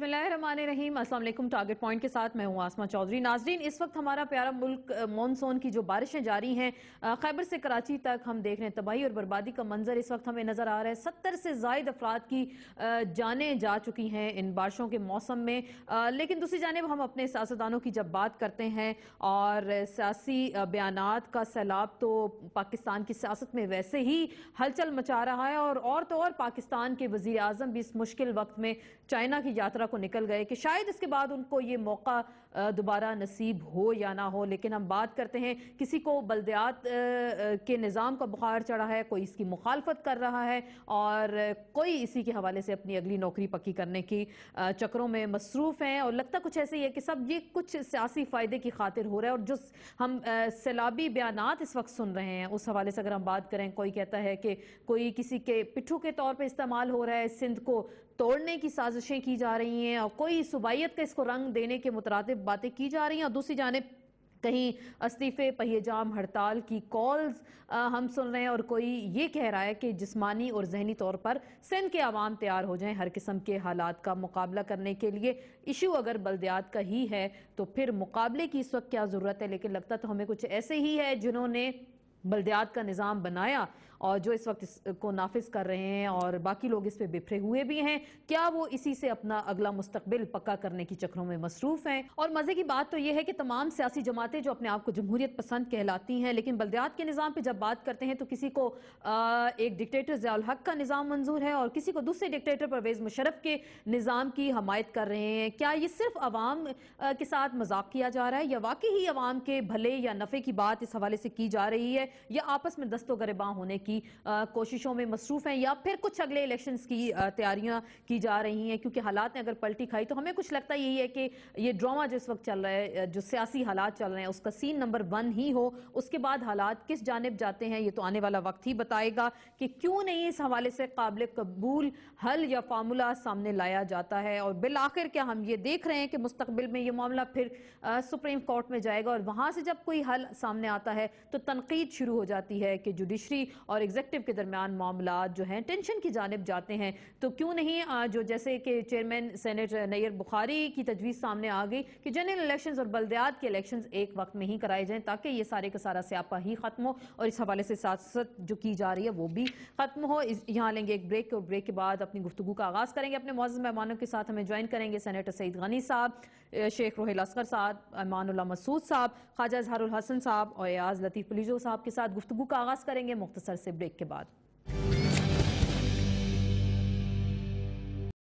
बिस्मिल्लाहिर्रहमानिर्रहीम। अस्सलाम वालेकुम। टारगेट पॉइंट के साथ मैं हूं आसमा चौधरी। नाजरीन, इस वक्त हमारा प्यारा मुल्क मॉनसून की जो बारिशें जारी हैं, खैबर से कराची तक हम देख रहे हैं तबाही और बर्बादी का मंजर इस वक्त हमें नजर आ रहा है। 70 से ज़ायद अफराद की जानें जा चुकी हैं इन बारिशों के मौसम में। लेकिन दूसरी जानिब हम अपने सियासतदानों की जब बात करते हैं और सियासी बयानात का सैलाब तो पाकिस्तान की सियासत में वैसे ही हलचल मचा रहा है और तो और पाकिस्तान के वज़ीर आज़म भी इस मुश्किल वक्त में चाइना की यात्रा को निकल गए कि शायद इसके बाद उनको ये मौका दोबारा नसीब हो या ना हो। लेकिन हम बात करते हैं, किसी को बल्दियात के निज़ाम का बुखार चढ़ा है, कोई इसकी मुखालफत कर रहा है और कोई इसी के हवाले से अपनी अगली नौकरी पक्की करने की चक्रों में मसरूफ़ हैं। और लगता कुछ ऐसे ही है कि सब ये कुछ सियासी फ़ायदे की खातिर हो रहा है। और जो हम सैलाबी बयानात इस वक्त सुन रहे हैं उस हवाले से अगर हम बात करें, कोई कहता है कि कोई किसी के पिट्ठू के तौर पर इस्तेमाल हो रहा है, सिंध को तोड़ने की साजिशें की जा रही हैं और कोई सुबाइयत का इसको रंग देने के मुतरातिब बातें की जा रही हैं। और दूसरी जानिब कहीं इस्तीफे, पहिएजाम हड़ताल की कॉल्स हम सुन रहे हैं और कोई ये कह रहा है कि जिस्मानी और जहनी तौर पर सिंध के आवाम तैयार हो जाएं हर किस्म के हालात का मुकाबला करने के लिए। इशू अगर बल्दियात का ही है तो फिर मुकाबले की इस वक्त क्या ज़रूरत है। लेकिन लगता तो हमें कुछ ऐसे ही है जिन्होंने बल्दियात का निज़ाम बनाया और जो इस वक्त इसको नाफिज कर रहे हैं और बाकी लोग इस पे बिफरे हुए भी हैं। क्या वो इसी से अपना अगला मुस्तकबिल पक्का करने की चक्रों में मसरूफ हैं। और मजे की बात तो यह है कि तमाम सियासी जमातें जो अपने आप को जमहूरियत पसंद कहलाती हैं, लेकिन बल्दियात के निज़ाम पे जब बात करते हैं तो किसी को एक डिक्टेटर ज़ियाउल हक का निज़ाम मंजूर है और किसी को दूसरे डिक्टेटर परवेज़ मुशर्रफ के निज़ाम की हमायत कर रहे हैं। क्या ये सिर्फ अवाम के साथ मजाक किया जा रहा है या वाकई ही अवाम के भले या नफ़े की बात इस हवाले से की जा रही है, या आपस में दस्तो गरिबां होने की कोशिशों में मसरूफ हैं, या फिर कुछ अगले इलेक्शंस की तैयारियां की जा रही हैं। क्योंकि हालात ने अगर पलटी खाई तो हमें कुछ लगता यही है कि ये ड्रामा जो इस वक्त चल रहा है, जो सियासी हालात चल रहे हैं, उसका सीन नंबर 1 ही हो। उसके बाद हालात किस जानिब जाते हैं ये तो आने वाला वक्त ही बताएगा कि क्यों नहीं इस हवाले से काबिल कबूल हल या फार्मूला सामने लाया जाता है। और बिल आखिर क्या हम ये देख रहे हैं कि मुस्तकबिल में ये मामला फिर सुप्रीम कोर्ट में जाएगा और वहां से जब कोई हल सामने आता है तो तनकीद शुरू हो जाती है कि जुडिशरी और एग्जीक्यूटिव के दरमियान मामला जो हैं टेंशन की जानिब जाते हैं। तो क्यों नहीं जो जैसे कि चेयरमैन सेनेट नैयर बुखारी की तजवीज़ सामने आ गई कि जनरल इलेक्शंस और बल्दियात के इलेक्शंस एक वक्त में ही कराए जाएं ताकि ये सारे का सारा स्यापा ही खत्म हो और इस हवाले से सियासत जो की जा रही है वो भी खत्म हो। यहाँ लेंगे एक ब्रेक और ब्रेक के बाद अपनी गुफ्तगू का आगाज करेंगे। अपने मुअज़्ज़ज़ मेहमानों के साथ हमें ज्वाइन करेंगे सेनेटर सईद गनी साहब, शेख रोहिल असगर साहब, अमानुल्लाह मसूद साहब, ख्वाजा इजहारुल हसन साहब और एयाज लतीफ़ पलीजो साहब के साथ गुफ्तगू का आगाज करेंगे मुख्तसर से ब्रेक के बाद।